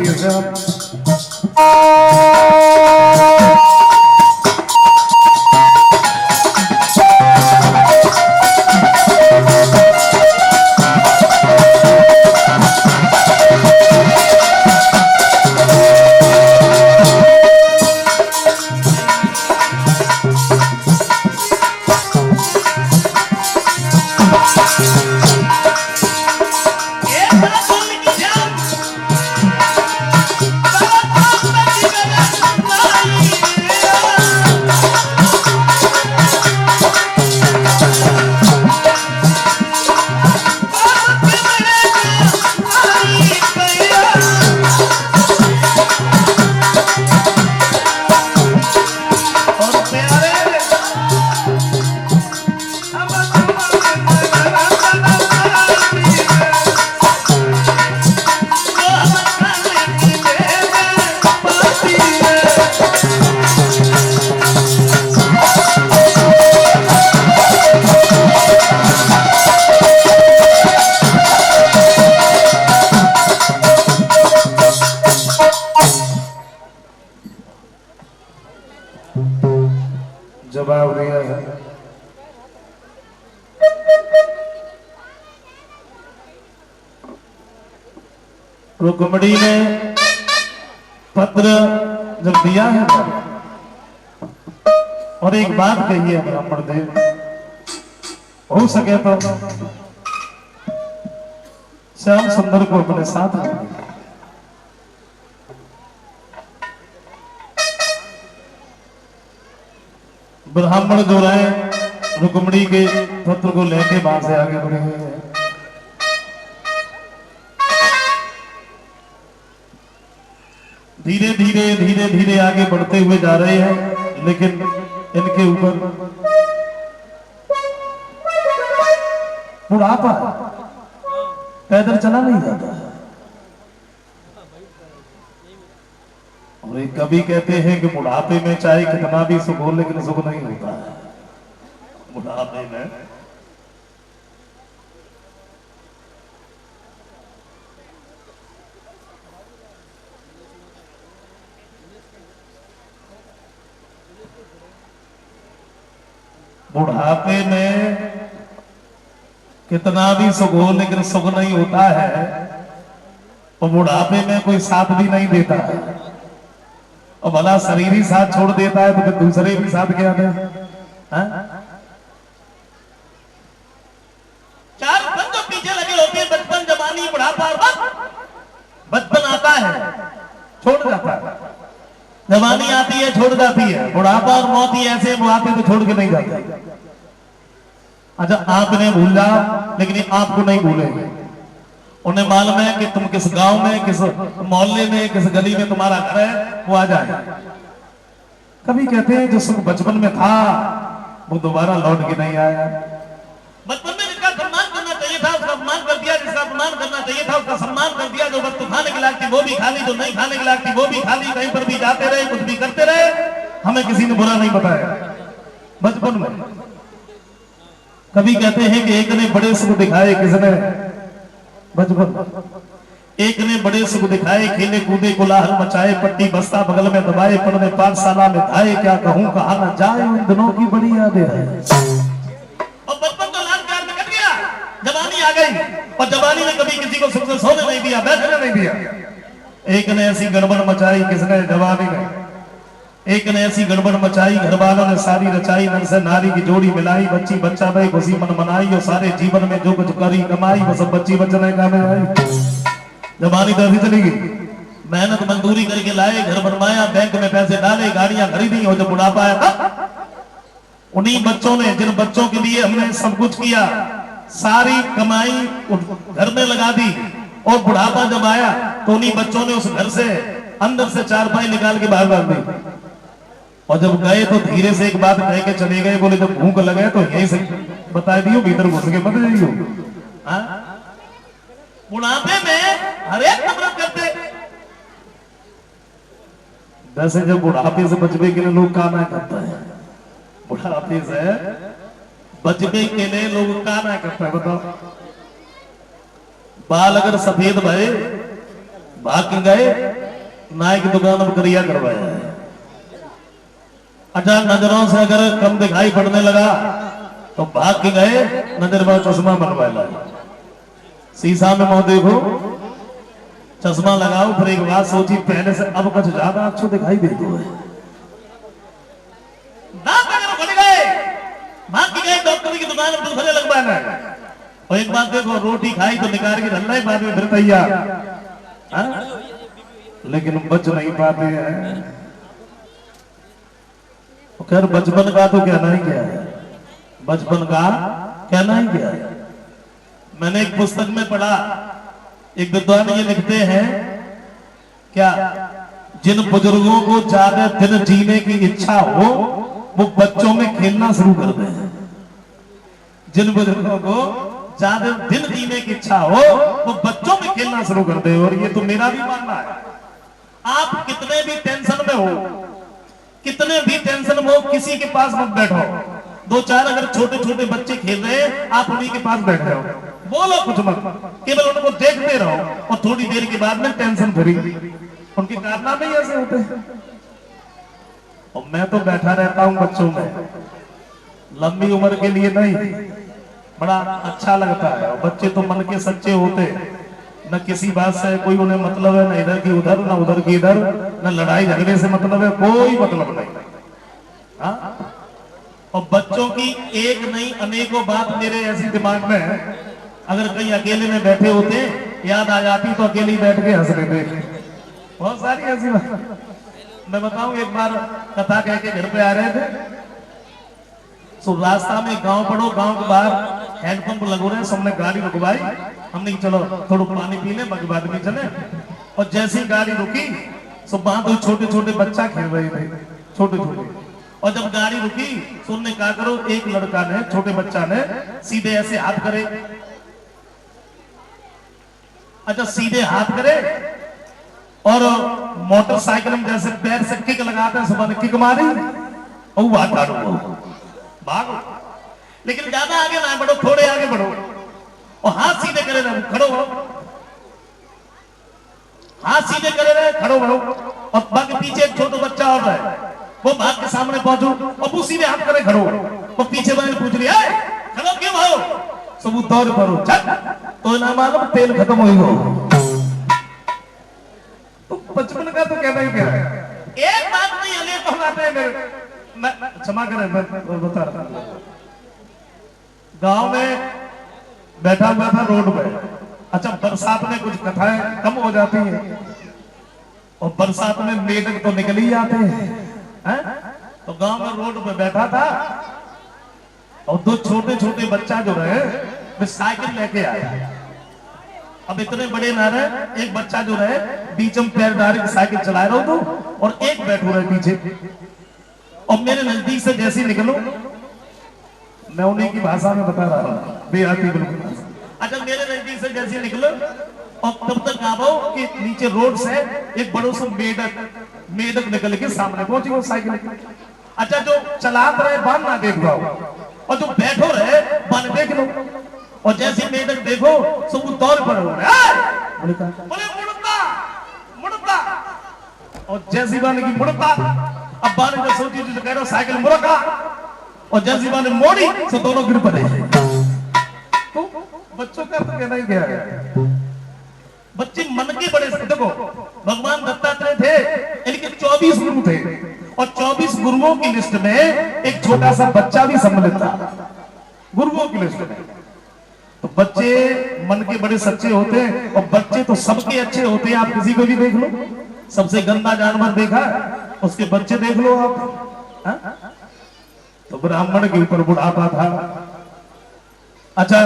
प्रिय से जवाब दिया है। रुक्मणी ने पत्र जब दिया है और एक बात कही है ब्राह्मण देव, हो सके तो श्याम सुंदर को अपने साथ रखिए। ब्राह्मण जो रहे रुक्मणी के पत्र को लेके वहां से आगे बढ़े हुए हैं। धीरे धीरे धीरे धीरे आगे बढ़ते हुए जा रहे हैं, लेकिन इनके ऊपर बुढ़ापा, पैदल चला नहीं जाता है। और एक कवि कहते हैं कि बुढ़ापे में चाहे कितना भी सुख हो लेकिन सुख नहीं होता है बुढ़ापे में। बुढ़ापे में कितना भी सुख हो लेकिन सुख नहीं होता है, और बुढ़ापे में कोई साथ भी नहीं देता है। और भला शरीर ही साथ छोड़ देता है तो फिर दूसरे भी साथ क्या है? चार बंदों पीछे लगे होते हैं, बचपन, जवानी, बुढ़ापा। बचपन आता है छोड़ जाता है, जवानी आती है छोड़ जाती है, बुढ़ापा और मौत ही ऐसे बुढ़ापे को छोड़ के नहीं जाते। अच्छा, आपने भूल जाओ लेकिन आपको नहीं भूलेंगे। उन्हें मालूम है कि तुम किस गांव में, किस मोहल्ले में, किस गली में तुम्हारा घर है, वो आ जाए। कभी कहते हैं जो सुख बचपन में था वो दोबारा लौट के नहीं आया। बचपन में जिसका सम्मान करना चाहिए था उसका अपमान कर दिया, जिसका अपमान करना चाहिए था उसका सम्मान कर दिया। जो वस्तु खाने की लायक थी वो भी खा ली, जो नहीं खाने की लायक थी वो भी खा ली। कहीं पर भी जाते रहे, कुछ भी करते रहे, हमें किसी ने बुरा नहीं बताया। बचपन में कभी कहते हैं कि एक ने बड़े सुख दिखाए, किसने? बचपन। एक ने बड़े सुख दिखाए, खेले कूदे कोलाहल मचाए, पट्टी बस्ता बगल में दबाए, पढ़ने पाठशाला में आए, क्या कहूं कहा न जाए, उन दिनों की बड़ी यादें हैं। और बचपन तो लाल प्यार में कट गया, जवानी आ गई, और जवानी ने कभी किसी को सुख से सोने नहीं दिया, बैठने नहीं दिया। एक ने ऐसी गड़बड़ मचाई, किसने? जवानी ने। एक ने ऐसी गड़बड़ मचाई, घर वालों ने सारी रचाई, नर से नारी की जोड़ी मिलाई, बच्ची बच्चा भाई खुशी मन मनाई, और सारे जीवन में जो कुछ करी कमाई वो सब बच्ची बच्चन का में आई। जवानी तो ऐसी चली गई, मेहनत मजदूरी करके लाए, घर बनवाया, बैंक में पैसे डाले, गाड़ियां खरीदी, और जब बुढ़ापा आया था उन्हीं बच्चों ने, जिन बच्चों के लिए हमने सब कुछ किया, सारी कमाई घर में लगा दी, और बुढ़ापा जब आया तो उन्हीं बच्चों ने उस घर से अंदर से चारपाई निकाल के बाहर डाल दी। और जब गए तो धीरे से एक बात कह के चले गए, बोले जब भूख लगे तो यहीं से बता दियो, भीतर घुस के मत जाइयो। बुढ़ापे में हर एक नफरत करते। वैसे जब बुढ़ापे से बचने के लिए लोग काना करता है, बुढ़ापे से बचने के लिए लोग काना करता है। बताओ, बाल अगर सफेद भरे भाग के गए, नाई की दुकान पर करिया करवाया है। अच्छा, नजरों से अगर कम दिखाई पड़ने लगा तो भाग के गए, नजर में चश्मा बनवाया। शीशा में मुंह देखो, चश्मा लगाओ, फिर एक बात सोची, पहले से अब कुछ ज्यादा अच्छा दिखाई देते है। दांत अगर खुल गए, भाग के गए डॉक्टर की दुकान पर दूसरे लगवाना है। और एक बात देखो, रोटी खाई तो निकाल के धरना ही बाद में फिर तैयार, लेकिन बच नहीं पाते हैं। खैर बचपन का तो कहना ही क्या है, बचपन का कहना ही क्या है। मैंने एक पुस्तक में पढ़ा, एक विद्वान ये लिखते हैं क्या, जिन बुजुर्गों को ज्यादा दिन जीने की इच्छा हो वो बच्चों में खेलना शुरू कर दें। जिन बुजुर्गों को ज्यादा दिन जीने की इच्छा हो वो बच्चों में खेलना शुरू कर दे। और ये तो मेरा भी मानना है। आप कितने भी टेंशन में हो, कितने भी टेंशन में हो, किसी के पास मत बैठो। दो चार अगर छोटे छोटे बच्चे खेल रहे हैं, आप उन्हीं के पास बैठ जाओ, बोलो कुछ मत, केवल उनको देखते रहो। और थोड़ी देर के बाद में टेंशन फ्री। उनके कारनामे ही ऐसे होते हैं। और मैं तो बैठा रहता हूं बच्चों में, लंबी उम्र के लिए नहीं, बड़ा अच्छा लगता है। और बच्चे तो मन के सच्चे होते, न किसी बात से कोई उन्हें मतलब है, न इधर की उधर, न उधर की इधर, न लड़ाई झगड़े से मतलब है, कोई मतलब नहीं। हाँ? और बच्चों की एक नहीं अनेकों बात मेरे ऐसी दिमाग में है, अगर कहीं अकेले में बैठे होते याद आ जाती तो अकेले ही बैठ के हंस रहे थे। बहुत सारी ऐसी बात मैं बताऊं। एक बार कथा कह के घर पे आ रहे थे, तो रास्ता में गांव पड़ो, गांव के बाहर हैंडपंप लगो रहे, सबने गाड़ी रुकवाई। हमने चलो थोड़ा पानी पी ले, बाकी बाद में चले। और जैसी गाड़ी रुकी तो वहां तो छोटे छोटे बच्चा खेल रहे थे, छोटे छोटे। और जब गाड़ी रुकी तो उन्होंने कहा करो, एक लड़का ने, छोटे बच्चा ने सीधे ऐसे हाथ करे, अच्छा सीधे हाथ करे, और मोटरसाइकिल में जैसे पैर से किक लगाते हैं, सुबह किक मारी और वो हाथ भागो। लेकिन ज्यादा आगे ना बढ़ो, थोड़े आगे बढ़ो और हाथ सीधे करे रहे, खड़ो हो, हाथ सीधे करे रहे, खड़ो हो। और बाकी पीछे एक छोटा बच्चा और है, वो भाग के सामने पहुंचो और वो सीधे हाथ करे, खड़ो हो। वो पीछे वाले पूछ रही है, खड़ो क्यों भाओ? सब दौड़ पड़ो, तो ना मालूम तेल खत्म हो। तो बचपन का तो कहना ही क्या है। एक बात नहीं अनेक कहलाते हैं मेरे, मैं क्षमा करें, मैं बता रहा था। गांव में बैठा हुआ था रोड पे। अच्छा, बरसात में कुछ कथाएं कम हो जाती हैं, और बरसात में मेढक तो निकल ही आते हैं। तो गांव में रोड पे बैठा था, और दो छोटे छोटे बच्चा जो रहे वे साइकिल लेके आए। अब इतने बड़े ना रहे, एक बच्चा जो रहे बीच में पैर डाल के साइकिल चला रहा हो, तो और एक बैठो रहे पीछे। और मेरे नजदीक से जैसे निकलो, मैं उन्हीं की भाषा में बता रहा हूँ, बेहती बिल्कुल। अच्छा, मेरे नजदीक से जैसे निकलो और तब तक आओ कि नीचे रोड से एक बड़ो सा मेढक निकल के सामने पहुंची वो साइकिल। अच्छा, जो चला रहे बान ना देख पाओ, और जो बैठो रहे बान देख लो। और जैसे मेढक देखो तो वो दौड़ पर हो रहे, बोले मुड़ता। और जैसी बाने की मुड़ता, अब बाने जो सोची जो कह रहा साइकिल मुड़का, और जैसी बाने मोड़ी तो दोनों गिर पड़े। तो बच्चों का तो कहना ही क्या है। बच्चे मन के बड़े, देखो भगवान दत्तात्रेय थे, इनके 24 गुरु थे, और 24 गुरुओं की लिस्ट में एक छोटा सा बच्चा भी सम्मिलित था गुरुओं की लिस्ट में। तो बच्चे मन के बड़े सच्चे होते हैं, और बच्चे तो सबके अच्छे होते हैं। आप किसी को भी देख लो, सबसे गंदा जानवर देखा उसके बच्चे देख लो आप। तो ब्राह्मण के ऊपर बुढ़ापा था। अच्छा,